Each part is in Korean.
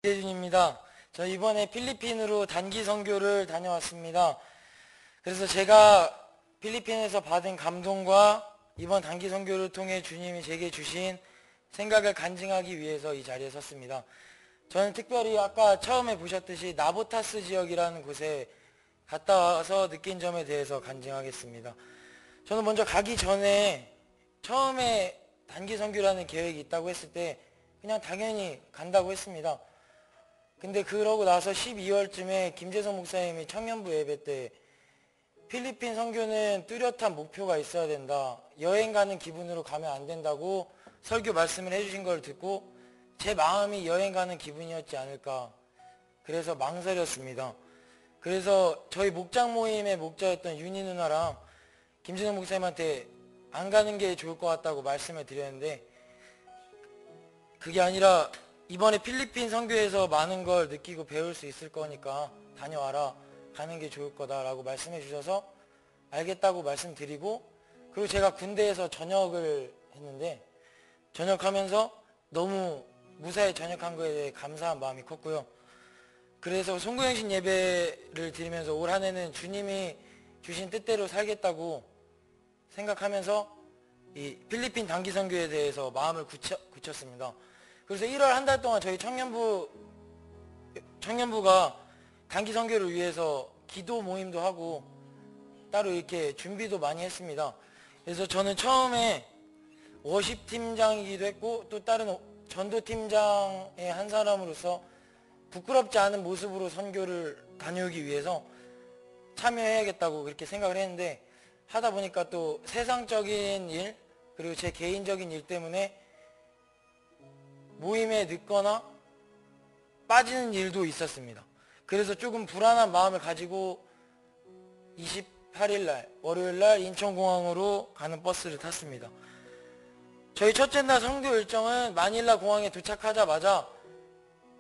이재준입니다. 저 이번에 필리핀으로 단기 선교를 다녀왔습니다. 그래서 제가 필리핀에서 받은 감동과 이번 단기 선교를 통해 주님이 제게 주신 생각을 간증하기 위해서 이 자리에 섰습니다. 저는 특별히 아까 처음에 보셨듯이 나보타스 지역이라는 곳에 갔다 와서 느낀 점에 대해서 간증하겠습니다. 저는 먼저 가기 전에 처음에 단기 선교라는 계획이 있다고 했을 때 그냥 당연히 간다고 했습니다. 근데 그러고 나서 12월쯤에 김재성 목사님이 청년부 예배 때 필리핀 선교는 뚜렷한 목표가 있어야 된다. 여행 가는 기분으로 가면 안 된다고 설교 말씀을 해주신 걸 듣고 제 마음이 여행 가는 기분이었지 않을까. 그래서 망설였습니다. 그래서 저희 목장 모임의 목자였던 윤희 누나랑 김재성 목사님한테 안 가는 게 좋을 것 같다고 말씀을 드렸는데 그게 아니라 이번에 필리핀 선교에서 많은 걸 느끼고 배울 수 있을 거니까 다녀와라. 가는 게 좋을 거다라고 말씀해 주셔서 알겠다고 말씀드리고 그리고 제가 군대에서 전역을 했는데 전역하면서 너무 무사히 전역한 거에 대해 감사한 마음이 컸고요. 그래서 송구영신 예배를 드리면서 올 한 해는 주님이 주신 뜻대로 살겠다고 생각하면서 이 필리핀 단기 선교에 대해서 마음을 굳혔습니다. 그래서 1월 한 달 동안 저희 청년부가 단기 선교를 위해서 기도 모임도 하고 따로 이렇게 준비도 많이 했습니다. 그래서 저는 처음에 워십 팀장이기도 했고 또 다른 전도팀장의 한 사람으로서 부끄럽지 않은 모습으로 선교를 다녀오기 위해서 참여해야겠다고 그렇게 생각을 했는데 하다 보니까 또 세상적인 일 그리고 제 개인적인 일 때문에 모임에 늦거나 빠지는 일도 있었습니다. 그래서 조금 불안한 마음을 가지고 28일날 월요일날 인천공항으로 가는 버스를 탔습니다. 저희 첫째 날 선교 일정은 마닐라 공항에 도착하자마자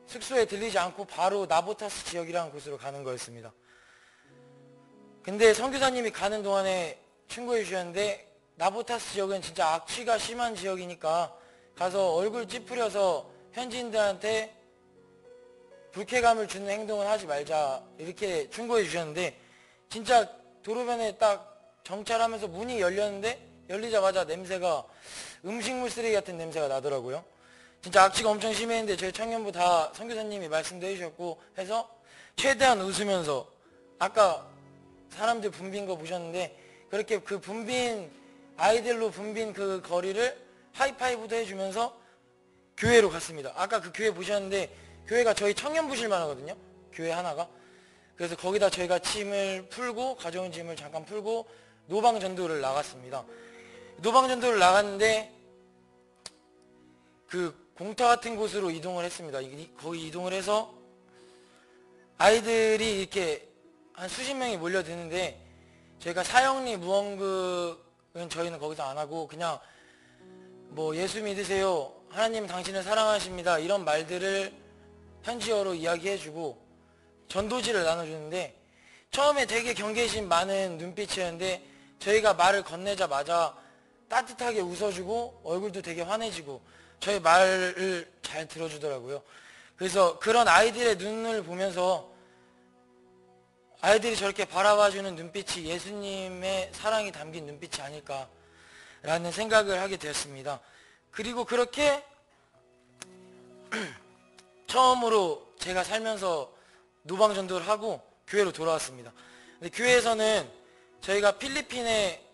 숙소에 들리지 않고 바로 나보타스 지역이라는 곳으로 가는 거였습니다. 근데 선교사님이 가는 동안에 충고해 주셨는데 나보타스 지역은 진짜 악취가 심한 지역이니까 가서 얼굴 찌푸려서 현지인들한테 불쾌감을 주는 행동을 하지 말자 이렇게 충고해 주셨는데 진짜 도로변에 딱 정찰하면서 문이 열렸는데 열리자마자 냄새가 음식물 쓰레기 같은 냄새가 나더라고요. 진짜 악취가 엄청 심했는데 저희 청년부 다 선교사님이 말씀도 해주셨고 해서 최대한 웃으면서 아까 사람들 붐빈 거 보셨는데 그렇게 그 아이들로 붐빈 그 거리를 하이파이브도 해주면서 교회로 갔습니다. 아까 그 교회 보셨는데 교회가 저희 청년부실만 하거든요. 교회 하나가. 그래서 거기다 저희가 짐을 풀고 가져온 짐을 잠깐 풀고 노방전도를 나갔습니다. 노방전도를 나갔는데 그 공터 같은 곳으로 이동을 했습니다. 거기 이동을 해서 아이들이 이렇게 한 수십 명이 몰려드는데 저희가 사형리 무언극은 저희는 거기서 안 하고 그냥 뭐 예수 믿으세요. 하나님 당신을 사랑하십니다. 이런 말들을 현지어로 이야기해주고 전도지를 나눠주는데 처음에 되게 경계심 많은 눈빛이었는데 저희가 말을 건네자마자 따뜻하게 웃어주고 얼굴도 되게 환해지고 저희 말을 잘 들어주더라고요. 그래서 그런 아이들의 눈을 보면서 아이들이 저렇게 바라봐주는 눈빛이 예수님의 사랑이 담긴 눈빛이 아닐까라는 생각을 하게 되었습니다. 그리고 그렇게 처음으로 제가 살면서 노방전도를 하고 교회로 돌아왔습니다. 근데 교회에서는 저희가 필리핀에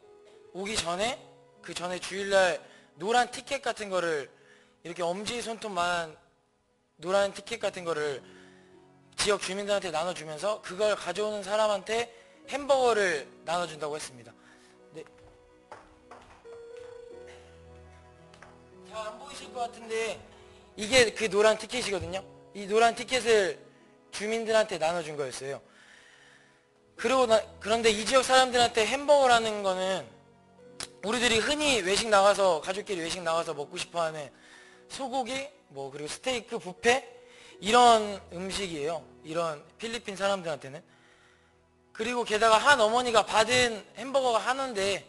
오기 전에 그 전에 주일날 노란 티켓 같은 거를 이렇게 엄지손톱만 노란 티켓 같은 거를 지역 주민들한테 나눠주면서 그걸 가져오는 사람한테 햄버거를 나눠준다고 했습니다. 네. 잘 안 보이실 것 같은데 이게 그 노란 티켓이거든요. 이 노란 티켓을 주민들한테 나눠준 거였어요. 그런데 이 지역 사람들한테 햄버거라는 거는 우리들이 흔히 외식 나가서 가족끼리 외식 나가서 먹고 싶어하는 소고기 뭐 그리고 스테이크 뷔페 이런 음식이에요. 이런 필리핀 사람들한테는. 그리고 게다가 한 어머니가 받은 햄버거가 하나인데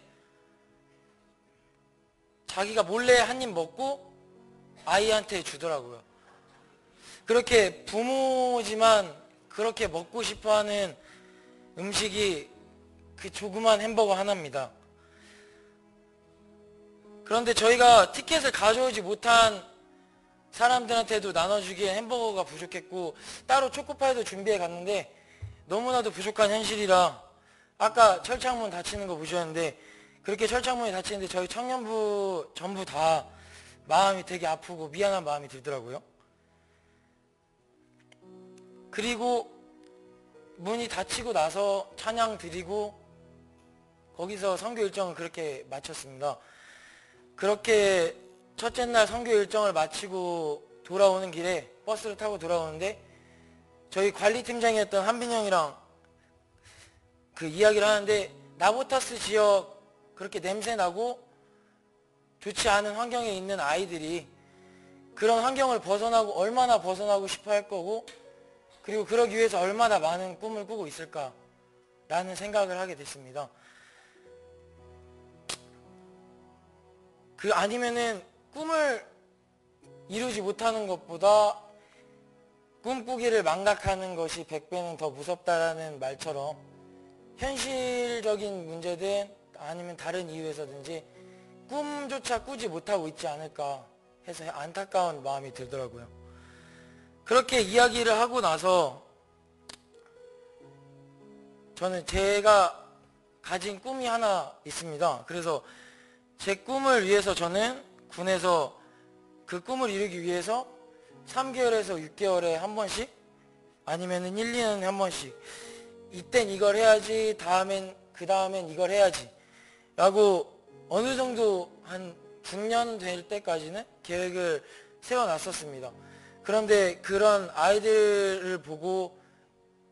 자기가 몰래 한 입 먹고 아이한테 주더라고요. 그렇게 부모지만 그렇게 먹고 싶어하는 음식이 그 조그만 햄버거 하나입니다. 그런데 저희가 티켓을 가져오지 못한 사람들한테도 나눠주기엔 햄버거가 부족했고 따로 초코파이도 준비해 갔는데 너무나도 부족한 현실이라 아까 철창문 닫히는 거 보셨는데 그렇게 철창문이 닫히는데 저희 청년부 전부 다 마음이 되게 아프고 미안한 마음이 들더라고요. 그리고 문이 닫히고 나서 찬양 드리고 거기서 선교 일정을 그렇게 마쳤습니다. 그렇게 첫째 날 선교 일정을 마치고 돌아오는 길에 버스를 타고 돌아오는데 저희 관리팀장이었던 한빈 형이랑 그 이야기를 하는데 나보타스 지역 그렇게 냄새나고 좋지 않은 환경에 있는 아이들이 그런 환경을 벗어나고 얼마나 벗어나고 싶어 할 거고 그리고 그러기 위해서 얼마나 많은 꿈을 꾸고 있을까 라는 생각을 하게 됐습니다. 아니면은 꿈을 이루지 못하는 것보다 꿈꾸기를 망각하는 것이 100배는 더 무섭다라는 말처럼 현실적인 문제든 아니면 다른 이유에서든지 꿈조차 꾸지 못하고 있지 않을까 해서 안타까운 마음이 들더라고요. 그렇게 이야기를 하고 나서 저는 제가 가진 꿈이 하나 있습니다. 그래서 제 꿈을 위해서 저는 군에서 그 꿈을 이루기 위해서 3개월에서 6개월에 한 번씩 아니면은 1, 2년에 한 번씩 이땐 이걸 해야지 그 다음엔 이걸 해야지 라고 어느 정도 한 중년 될 때까지는 계획을 세워놨었습니다. 그런데 그런 아이들을 보고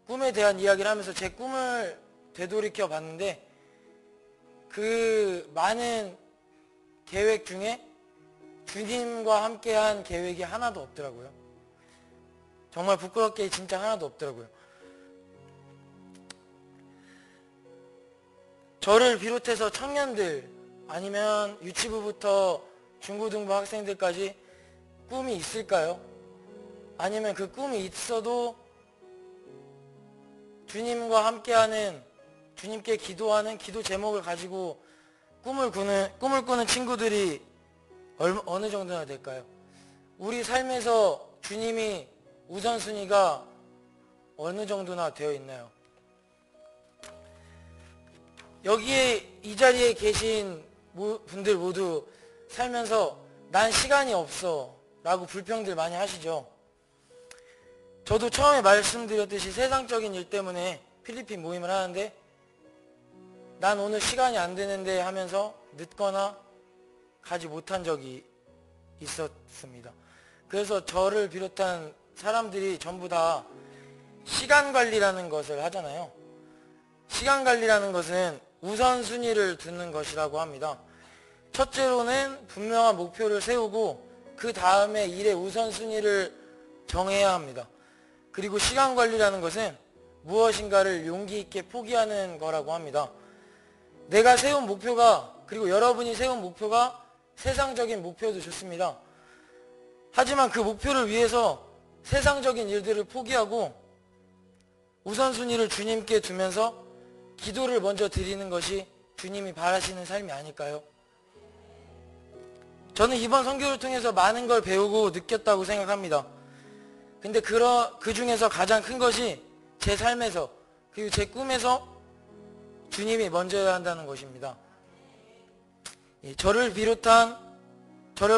꿈에 대한 이야기를 하면서 제 꿈을 되돌이켜 봤는데 그 많은 계획 중에 주님과 함께한 계획이 하나도 없더라고요. 정말 부끄럽게 진짜 하나도 없더라고요. 저를 비롯해서 청년들 아니면 유치부부터 중고등부 학생들까지 꿈이 있을까요? 아니면 그 꿈이 있어도 주님과 함께하는 주님께 기도하는 기도 제목을 가지고 꿈을 꾸는 친구들이 어느 정도나 될까요? 우리 삶에서 주님이 우선순위가 어느 정도나 되어 있나요? 여기에 이 자리에 계신 분들 모두 살면서 난 시간이 없어 라고 불평들 많이 하시죠. 저도 처음에 말씀드렸듯이 세상적인 일 때문에 필리핀 모임을 하는데 난 오늘 시간이 안 되는데 하면서 늦거나 가지 못한 적이 있었습니다. 그래서 저를 비롯한 사람들이 전부 다 시간 관리라는 것을 하잖아요. 시간 관리라는 것은 우선순위를 두는 것이라고 합니다. 첫째로는 분명한 목표를 세우고 그 다음에 일의 우선순위를 정해야 합니다. 그리고 시간 관리라는 것은 무엇인가를 용기 있게 포기하는 거라고 합니다. 내가 세운 목표가 그리고 여러분이 세운 목표가 세상적인 목표도 좋습니다. 하지만 그 목표를 위해서 세상적인 일들을 포기하고 우선순위를 주님께 두면서 기도를 먼저 드리는 것이 주님이 바라시는 삶이 아닐까요? 저는 이번 선교를 통해서 많은 걸 배우고 느꼈다고 생각합니다. 근데 그 중에서 가장 큰 것이 제 삶에서 그리고 제 꿈에서 주님이 먼저여야 한다는 것입니다. 저를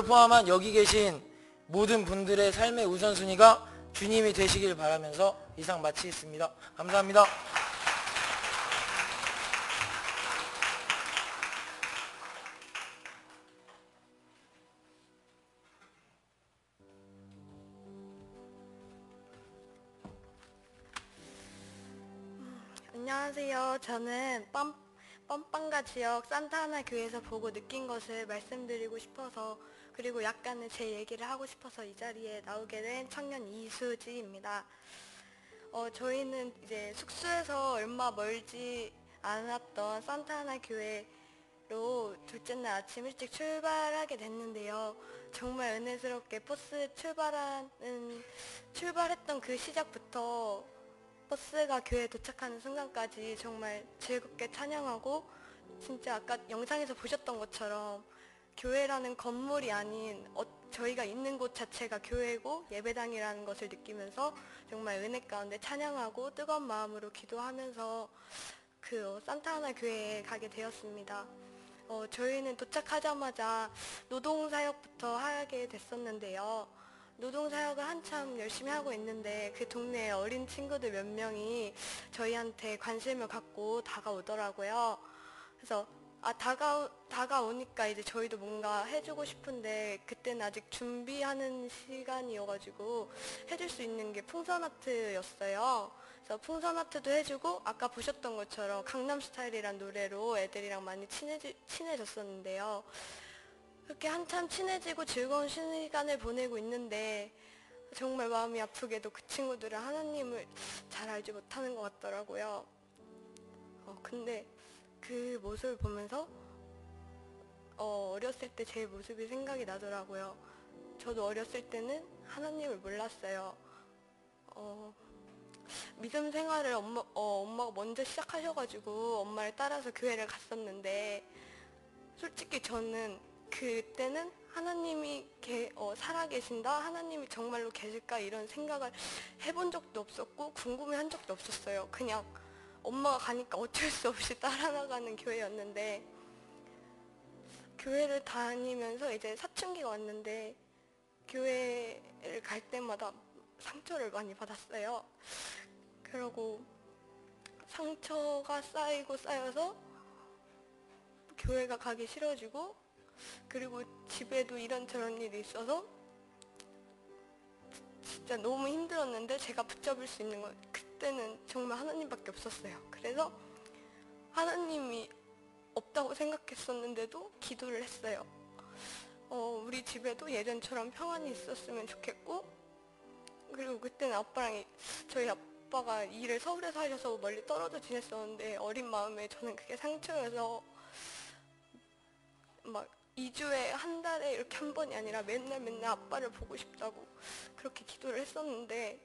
포함한 여기 계신 모든 분들의 삶의 우선순위가 주님이 되시길 바라면서 이상 마치겠습니다. 감사합니다. 안녕하세요. 저는 뻔빵가 지역 산타하나 교회에서 보고 느낀 것을 말씀드리고 싶어서 그리고 약간의 제 얘기를 하고 싶어서 이 자리에 나오게 된 청년 이수지입니다. 저희는 이제 숙소에서 얼마 멀지 않았던 산타하나 교회로 둘째 날 아침 일찍 출발하게 됐는데요. 정말 은혜스럽게 버스 출발했던 그 시작부터 버스가 교회에 도착하는 순간까지 정말 즐겁게 찬양하고, 진짜 아까 영상에서 보셨던 것처럼 교회라는 건물이 아닌 저희가 있는 곳 자체가 교회고 예배당이라는 것을 느끼면서 정말 은혜 가운데 찬양하고 뜨거운 마음으로 기도하면서 그 산타하나 교회에 가게 되었습니다. 저희는 도착하자마자 노동사역부터 하게 됐었는데요. 노동사역을 한참 열심히 하고 있는데 그 동네에 어린 친구들 몇 명이 저희한테 관심을 갖고 다가오더라고요. 그래서 다가오니까 이제 저희도 뭔가 해주고 싶은데, 그때는 아직 준비하는 시간이어가지고 해줄 수 있는 게 풍선 아트였어요. 그래서 풍선 아트도 해주고, 아까 보셨던 것처럼 강남스타일이란 노래로 애들이랑 많이 친해졌었는데요. 그렇게 한참 친해지고 즐거운 시간을 보내고 있는데, 정말 마음이 아프게도 그 친구들은 하나님을 잘 알지 못하는 것 같더라고요. 근데 그 모습을 보면서 어렸을 때 제 모습이 생각이 나더라고요. 저도 어렸을 때는 하나님을 몰랐어요. 믿음 생활을 엄마가 먼저 시작하셔가지고 엄마를 따라서 교회를 갔었는데, 솔직히 저는 그때는 하나님이 살아계신다, 하나님이 정말로 계실까, 이런 생각을 해본 적도 없었고 궁금해한 적도 없었어요. 그냥 엄마가 가니까 어쩔 수 없이 따라 나가는 교회였는데, 교회를 다니면서 이제 사춘기가 왔는데 교회를 갈 때마다 상처를 많이 받았어요. 그러고 상처가 쌓이고 쌓여서 교회가 가기 싫어지고, 그리고 집에도 이런저런 일이 있어서 진짜 너무 힘들었는데, 제가 붙잡을 수 있는 건 그때는 정말 하나님밖에 없었어요. 그래서 하나님이 없다고 생각했었는데도 기도를 했어요. 우리 집에도 예전처럼 평안이 있었으면 좋겠고, 그리고 그때는 저희 아빠가 일을 서울에서 하셔서 멀리 떨어져 지냈었는데, 어린 마음에 저는 그게 상처여서 막 2주에 한 달에 이렇게 한 번이 아니라 맨날 아빠를 보고 싶다고 그렇게 기도를 했었는데,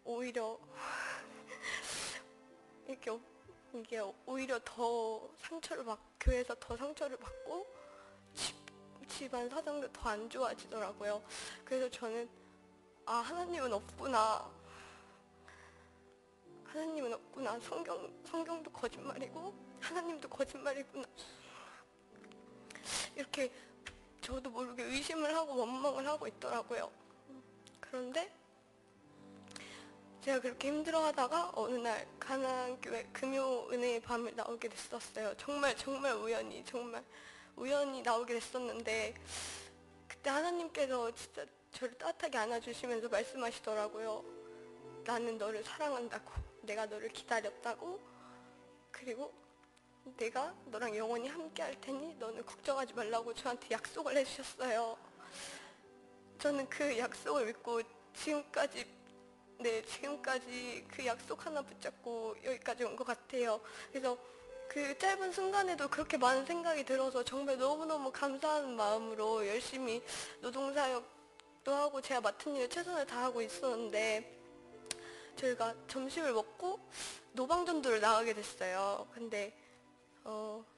오히려 이게 오히려 더 교회에서 더 상처를 받고 집안 사정도 더 안 좋아지더라고요. 그래서 저는 하나님은 없구나, 성경도 거짓말이고 하나님도 거짓말이구나, 이렇게 저도 모르게 의심을 하고 원망을 하고 있더라고요. 그런데 제가 그렇게 힘들어하다가 어느 날 가나안교회 금요은혜의 밤을 나오게 됐었어요. 정말 우연히 나오게 됐었는데, 그때 하나님께서 진짜 저를 따뜻하게 안아주시면서 말씀하시더라고요. 나는 너를 사랑한다고, 내가 너를 기다렸다고, 그리고 내가 너랑 영원히 함께 할 테니 너는 걱정하지 말라고 저한테 약속을 해주셨어요. 저는 그 약속을 믿고 지금까지 그 약속 하나 붙잡고 여기까지 온 것 같아요. 그래서 그 짧은 순간에도 그렇게 많은 생각이 들어서 정말 너무너무 감사한 마음으로 열심히 노동사역도 하고 제가 맡은 일에 최선을 다하고 있었는데, 저희가 점심을 먹고 노방전도를 나가게 됐어요. 근데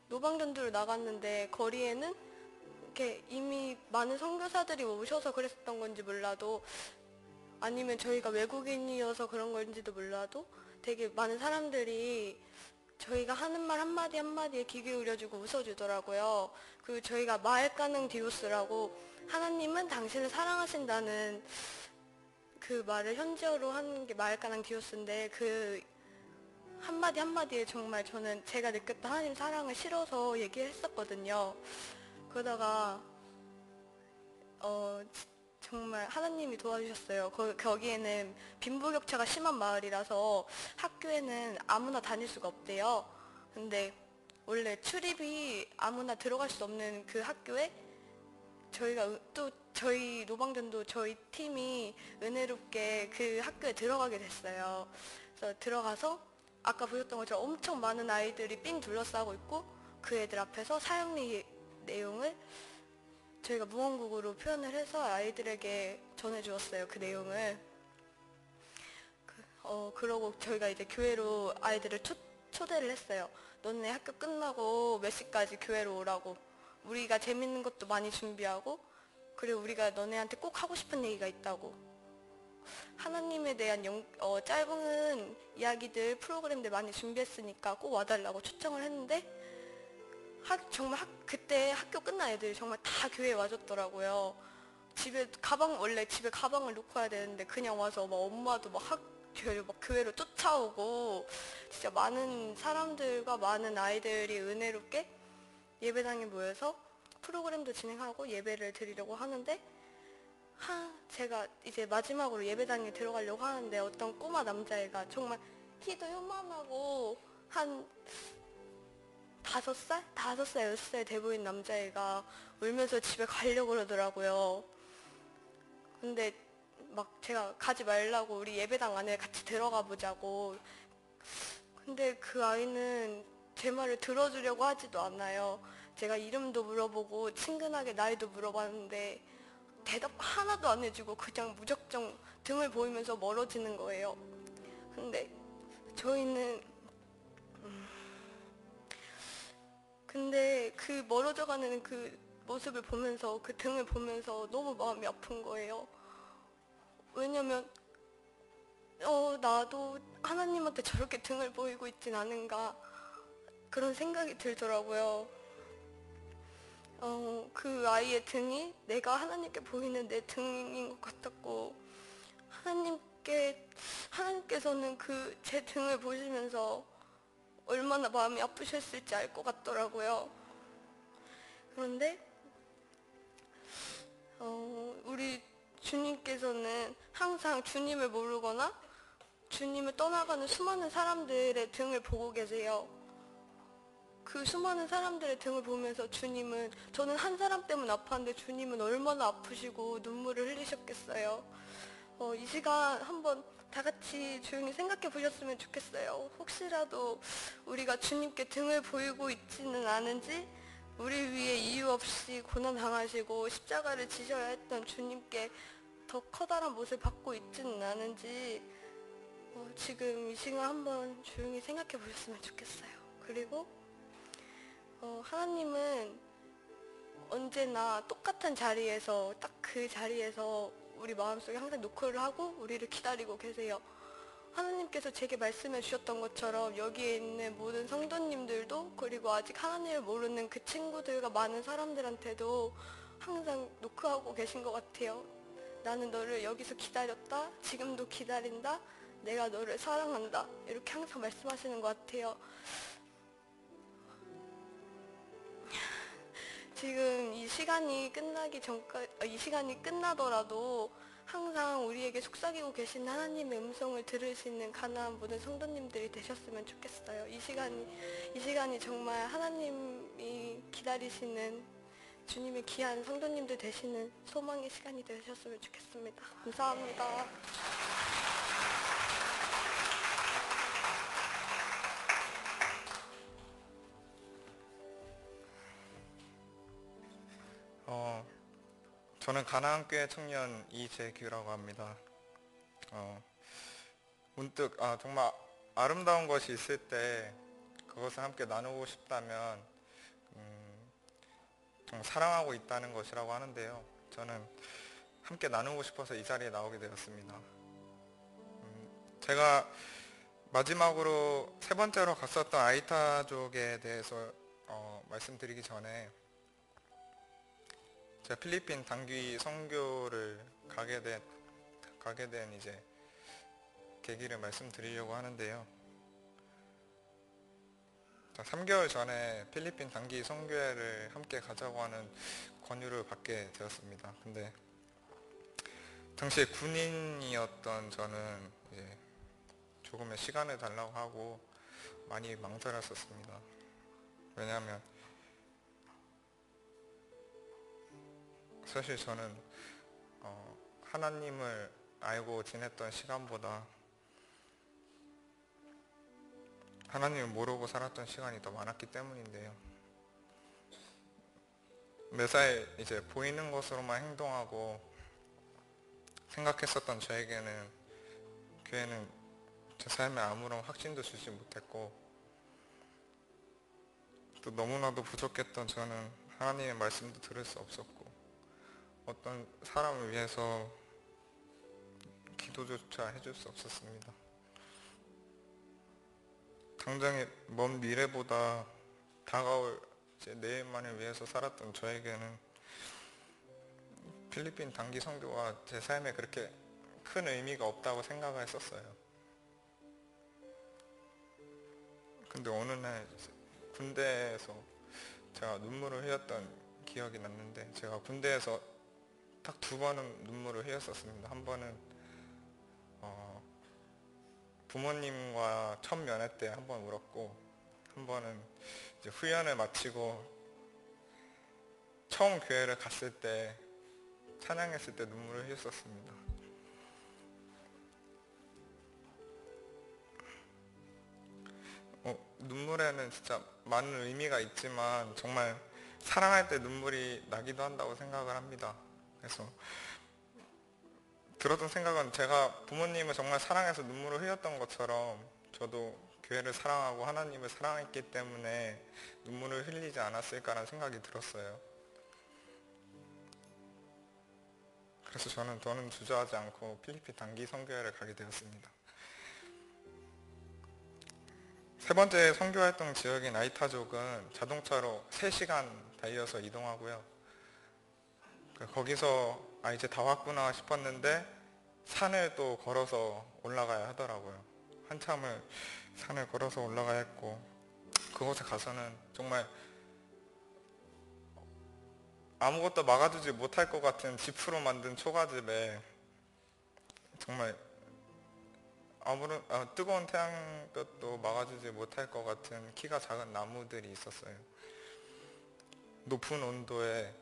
노방전도를 나갔는데 거리에는 이렇게 이미 많은 선교사들이 오셔서 그랬었던 건지 몰라도, 아니면 저희가 외국인이어서 그런 건지도 몰라도 되게 많은 사람들이 저희가 하는 말 한마디 한마디에 귀 기울여주고 웃어주더라고요. 그리고 저희가 마엘까능 디오스라고, 하나님은 당신을 사랑하신다는 그 말을 현지어로 하는 게 마엘까능 디오스인데, 그 한마디 한마디에 정말 저는 제가 느꼈던 하나님 사랑을 실어서 얘기했었거든요. 그러다가 정말 하나님이 도와주셨어요. 거기에는 빈부격차가 심한 마을이라서 학교에는 아무나 다닐 수가 없대요. 근데 원래 출입이 아무나 들어갈 수 없는 그 학교에 저희 노방전도 저희 팀이 은혜롭게 그 학교에 들어가게 됐어요. 그래서 들어가서 아까 보셨던 것처럼 엄청 많은 아이들이 삥 둘러싸고 있고, 그 애들 앞에서 사역 내용을 저희가 무언국어로 표현을 해서 아이들에게 전해주었어요. 그 내용을. 그러고 저희가 이제 교회로 아이들을 초대를 했어요. 너네 학교 끝나고 몇 시까지 교회로 오라고. 우리가 재밌는 것도 많이 준비하고, 그리고 우리가 너네한테 꼭 하고 싶은 얘기가 있다고. 하나님에 대한 짧은 이야기들, 프로그램들 많이 준비했으니까 꼭 와달라고 초청을 했는데, 정말 그때 학교 끝난 애들이 정말 다 교회에 와줬더라고요. 원래 집에 가방을 놓고 와야 되는데 그냥 와서 막 엄마도 막 교회로 쫓아오고, 진짜 많은 사람들과 많은 아이들이 은혜롭게 예배당에 모여서 프로그램도 진행하고 예배를 드리려고 하는데, 제가 이제 마지막으로 예배당에 들어가려고 하는데 어떤 꼬마 남자애가 정말 키도 요만하고 한 5살? 5살, 6살 돼 보인 남자애가 울면서 집에 가려고 그러더라고요. 근데 막 제가 가지 말라고, 우리 예배당 안에 같이 들어가 보자고. 근데 그 아이는 제 말을 들어주려고 하지도 않아요. 제가 이름도 물어보고 친근하게 나이도 물어봤는데 대답 하나도 안 해주고 그냥 무작정 등을 보이면서 멀어지는 거예요. 근데 저희는 근데 그 멀어져가는 그 모습을 보면서, 그 등을 보면서 너무 마음이 아픈 거예요. 왜냐면 나도 하나님한테 저렇게 등을 보이고 있진 않은가, 그런 생각이 들더라고요. 그 아이의 등이 내가 하나님께 보이는 내 등인 것 같았고, 하나님께서는 그 제 등을 보시면서 얼마나 마음이 아프셨을지 알 것 같더라고요. 그런데 우리 주님께서는 항상 주님을 모르거나 주님을 떠나가는 수많은 사람들의 등을 보고 계세요. 그 수많은 사람들의 등을 보면서 저는 한 사람 때문에 아팠는데 주님은 얼마나 아프시고 눈물을 흘리셨겠어요. 이 시간 한번 다 같이 조용히 생각해 보셨으면 좋겠어요. 혹시라도 우리가 주님께 등을 보이고 있지는 않은지, 우리 위해 이유 없이 고난 당하시고 십자가를 지셔야 했던 주님께 더 커다란 못을 받고 있지는 않은지, 지금 이 시간 한번 조용히 생각해 보셨으면 좋겠어요. 그리고 하나님은 언제나 똑같은 자리에서, 딱 그 자리에서 우리 마음속에 항상 노크를 하고 우리를 기다리고 계세요. 하나님께서 제게 말씀해 주셨던 것처럼 여기에 있는 모든 성도님들도, 그리고 아직 하나님을 모르는 그 친구들과 많은 사람들한테도 항상 노크하고 계신 것 같아요. 나는 너를 여기서 기다렸다, 지금도 기다린다, 내가 너를 사랑한다, 이렇게 항상 말씀하시는 것 같아요. 지금 이 시간이 끝나더라도 항상 우리에게 속삭이고 계신 하나님의 음성을 들으시는 가나안 모든 성도님들이 되셨으면 좋겠어요. 이 시간이 정말 하나님이 기다리시는 주님의 귀한 성도님들 되시는 소망의 시간이 되셨으면 좋겠습니다. 감사합니다. 저는 가나안교회 청년 이재규라고 합니다. 문득 정말 아름다운 것이 있을 때 그것을 함께 나누고 싶다면 정말 사랑하고 있다는 것이라고 하는데요. 저는 함께 나누고 싶어서 이 자리에 나오게 되었습니다. 제가 마지막으로 세 번째로 갔었던 아이타족에 대해서 말씀드리기 전에, 제가 필리핀 단기 선교를 가게 된 이제 계기를 말씀드리려고 하는데요. 3개월 전에 필리핀 단기 선교회를 함께 가자고 하는 권유를 받게 되었습니다. 근데 당시에 군인이었던 저는 이제 조금의 시간을 달라고 하고 많이 망설였었습니다. 왜냐하면 사실 저는 하나님을 알고 지냈던 시간보다 하나님을 모르고 살았던 시간이 더 많았기 때문인데요. 매사에 이제 보이는 것으로만 행동하고 생각했었던 저에게는 교회는 제 삶에 아무런 확신도 주지 못했고, 또 너무나도 부족했던 저는 하나님의 말씀도 들을 수 없었고, 어떤 사람을 위해서 기도조차 해줄 수 없었습니다. 당장의 먼 미래보다 다가올 제 내일만을 위해서 살았던 저에게는 필리핀 단기 선교가 제 삶에 그렇게 큰 의미가 없다고 생각을 했었어요. 근데 어느 날 군대에서 제가 눈물을 흘렸던 기억이 났는데, 제가 군대에서 딱 2번은 눈물을 흘렸었습니다. 한 번은 부모님과 첫 면회 때 한 번 울었고, 한 번은 이제 훈련을 마치고 처음 교회를 갔을 때 찬양했을 때 눈물을 흘렸었습니다. 눈물에는 진짜 많은 의미가 있지만 정말 사랑할 때 눈물이 나기도 한다고 생각을 합니다. 그래서 들었던 생각은, 제가 부모님을 정말 사랑해서 눈물을 흘렸던 것처럼 저도 교회를 사랑하고 하나님을 사랑했기 때문에 눈물을 흘리지 않았을까라는 생각이 들었어요. 그래서 저는 더는 주저하지 않고 필리핀 단기 선교회를 가게 되었습니다. 3번째 선교활동 지역인 아이타족은 자동차로 3시간 달려서 이동하고요. 거기서 이제 다 왔구나 싶었는데 산을 또 걸어서 올라가야 하더라고요. 한참을 산을 걸어서 올라가야 했고, 그곳에 가서는 정말 아무것도 막아주지 못할 것 같은 지프로 만든 초가집에 정말 아무런 뜨거운 태양볕도 막아주지 못할 것 같은 키가 작은 나무들이 있었어요. 높은 온도에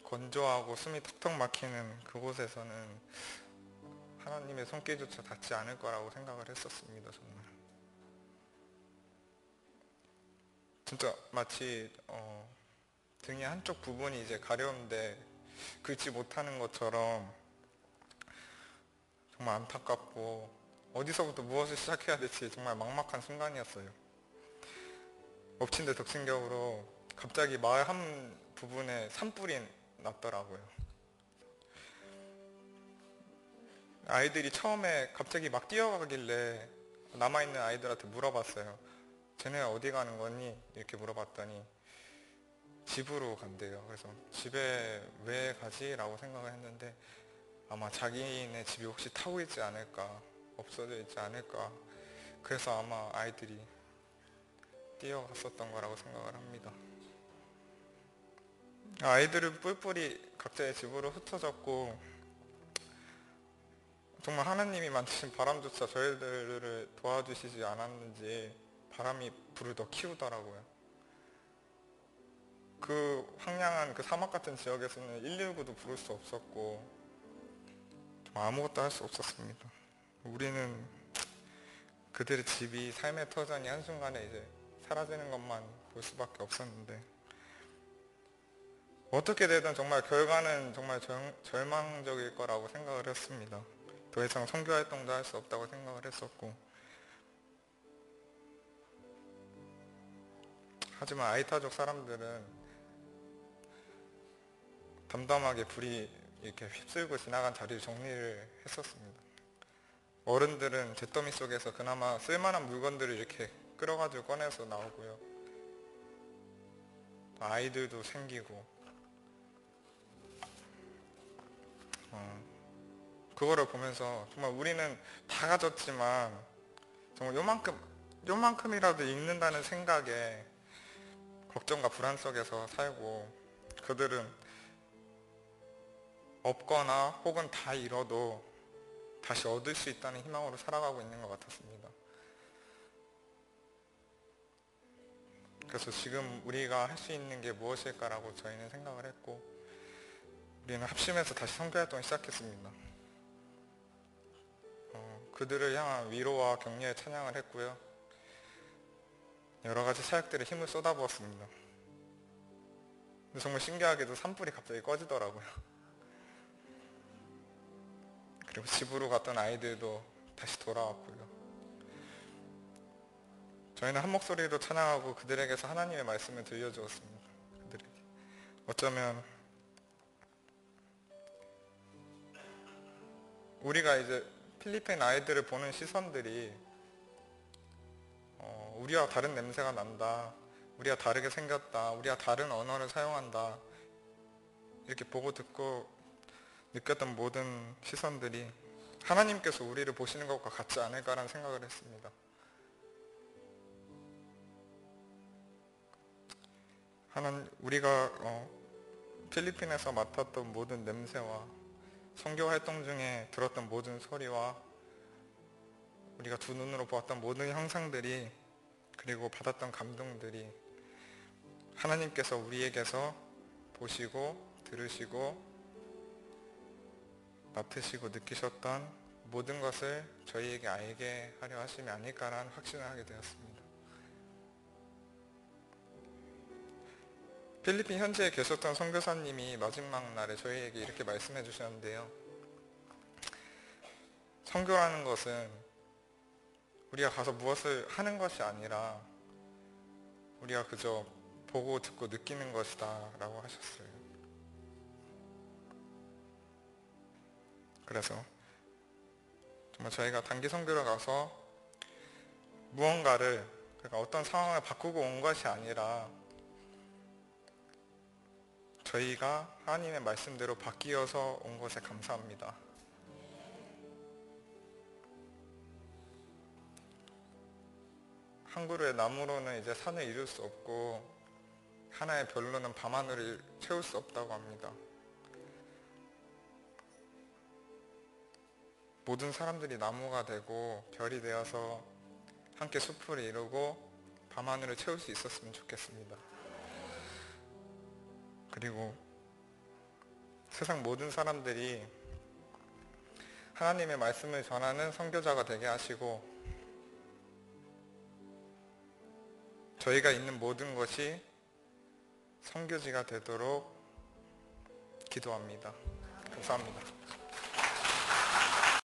건조하고 숨이 턱턱 막히는 그곳에서는 하나님의 손길조차 닿지 않을 거라고 생각을 했었습니다. 정말 진짜 마치 등의 한쪽 부분이 이제 가려운데 긁지 못하는 것처럼 정말 안타깝고, 어디서부터 무엇을 시작해야 될지 정말 막막한 순간이었어요. 엎친 데 덮친 격으로 갑자기 마을 한 부분에 산불이 났더라고요. 아이들이 처음에 갑자기 막 뛰어가길래 남아있는 아이들한테 물어봤어요. 쟤네 어디 가는 거니? 이렇게 물어봤더니 집으로 간대요. 그래서 집에 왜 가지? 라고 생각을 했는데, 아마 자기네 집이 혹시 타고 있지 않을까, 없어져 있지 않을까, 그래서 아마 아이들이 뛰어갔었던 거라고 생각을 합니다. 아이들은 뿔뿔이 각자의 집으로 흩어졌고, 정말 하나님이 만드신 바람조차 저희들을 도와주시지 않았는지 바람이 불을 더 키우더라고요. 그 황량한 그 사막 같은 지역에서는 119도 부를 수 없었고 아무것도 할 수 없었습니다. 우리는 그들의 집이 삶의 터전이 한순간에 이제 사라지는 것만 볼 수밖에 없었는데, 어떻게 되든 정말 결과는 정말 절망적일 거라고 생각을 했습니다. 더 이상 선교활동도 할 수 없다고 생각을 했었고, 하지만 아이타족 사람들은 담담하게 불이 이렇게 휩쓸고 지나간 자리를 정리를 했었습니다. 어른들은 잿더미 속에서 그나마 쓸만한 물건들을 이렇게 끌어가지고 꺼내서 나오고요. 아이들도 생기고, 그거를 보면서 정말 우리는 다 가졌지만 정말 요만큼이라도 잃는다는 생각에 걱정과 불안 속에서 살고, 그들은 없거나 혹은 다 잃어도 다시 얻을 수 있다는 희망으로 살아가고 있는 것 같았습니다. 그래서 지금 우리가 할 수 있는 게 무엇일까라고 저희는 생각을 했고, 우리는 합심해서 다시 선교활동을 시작했습니다. 그들을 향한 위로와 격려의 찬양을 했고요. 여러 가지 사역들에 힘을 쏟아부었습니다. 근데 정말 신기하게도 산불이 갑자기 꺼지더라고요. 그리고 집으로 갔던 아이들도 다시 돌아왔고요. 저희는 한 목소리로 찬양하고 그들에게서 하나님의 말씀을 들려주었습니다. 그들에게. 어쩌면 우리가 이제 필리핀 아이들을 보는 시선들이 우리와 다른 냄새가 난다, 우리가 다르게 생겼다, 우리가 다른 언어를 사용한다, 이렇게 보고 듣고 느꼈던 모든 시선들이 하나님께서 우리를 보시는 것과 같지 않을까라는 생각을 했습니다. 우리가 필리핀에서 맡았던 모든 냄새와 선교 활동 중에 들었던 모든 소리와 우리가 두 눈으로 보았던 모든 형상들이, 그리고 받았던 감동들이 하나님께서 우리에게서 보시고 들으시고 맡으시고 느끼셨던 모든 것을 저희에게 알게 하려 하심이 아닐까라는 확신을 하게 되었습니다. 필리핀 현지에 계셨던 선교사님이 마지막 날에 저희에게 이렇게 말씀해 주셨는데요. 선교라는 것은 우리가 가서 무엇을 하는 것이 아니라 우리가 그저 보고 듣고 느끼는 것이다 라고 하셨어요. 그래서 정말 저희가 단기 선교를 가서 무언가를, 그러니까 어떤 상황을 바꾸고 온 것이 아니라 저희가 하나님의 말씀대로 바뀌어서 온 것에 감사합니다. 한 그루의 나무로는 이제 산을 이룰 수 없고 하나의 별로는 밤하늘을 채울 수 없다고 합니다. 모든 사람들이 나무가 되고 별이 되어서 함께 숲을 이루고 밤하늘을 채울 수 있었으면 좋겠습니다. 그리고 세상 모든 사람들이 하나님의 말씀을 전하는 선교자가 되게 하시고 저희가 있는 모든 것이 선교지가 되도록 기도합니다. 감사합니다.